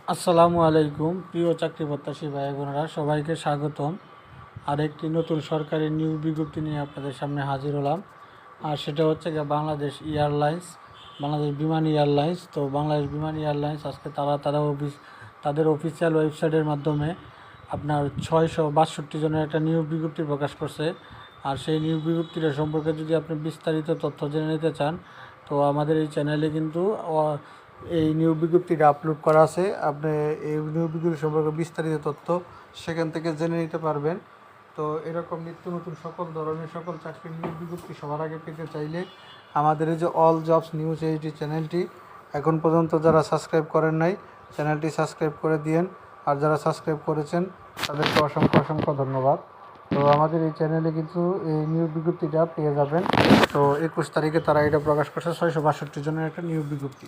আসসালামু আলাইকুম প্রিয় চাকরি প্রত্যাশী ভাই বোনেরা, সবাইকে স্বাগতম। আরেকটি নতুন সরকারি নিয়োগ বিজ্ঞপ্তি নিয়ে আপনাদের সামনে হাজির হলাম। আর সেটা হচ্ছে গিয়ে বাংলাদেশ এয়ারলাইন্স, বাংলাদেশ বিমান এয়ারলাইন্স। তো বাংলাদেশ বিমান এয়ারলাইন্স আজকে তাদের অফিসিয়াল ওয়েবসাইটের মাধ্যমে আপনার 662 জনের একটা নিয়োগ বিজ্ঞপ্তি প্রকাশ করছে। আর সেই নিয়োগ বিজ্ঞপ্তিটা সম্পর্কে যদি আপনি বিস্তারিত তথ্য জেনে নিতে চান, তো আমাদের এই চ্যানেলে কিন্তু এই নিয়োগ বিজ্ঞপ্তিটা আপলোড করা আছে। আপনি এই নিয়োগ বিজ্ঞপ্তি সম্পর্কে বিস্তারিত তথ্য সেখান থেকে জেনে নিতে পারবেন। তো এরকম নিত্য নতুন সকল চাকরির নিয়োগ বিজ্ঞপ্তি সবার আগে পেতে চাইলে আমাদের এই যে অল জবস নিউজ এইচডি চ্যানেলটি এখন পর্যন্ত যারা সাবস্ক্রাইব করেন নাই, চ্যানেলটি সাবস্ক্রাইব করে দিয়েন। আর যারা সাবস্ক্রাইব করেছেন তাদেরকে অসংখ্য অসংখ্য ধন্যবাদ। তো আমাদের এই চ্যানেলে কিন্তু এই নিয়োগ বিজ্ঞপ্তিটা পেয়ে যাবেন। তো 21 তারিখে তারা এটা প্রকাশ করছে, 662 জনের একটা নিয়োগ বিজ্ঞপ্তি।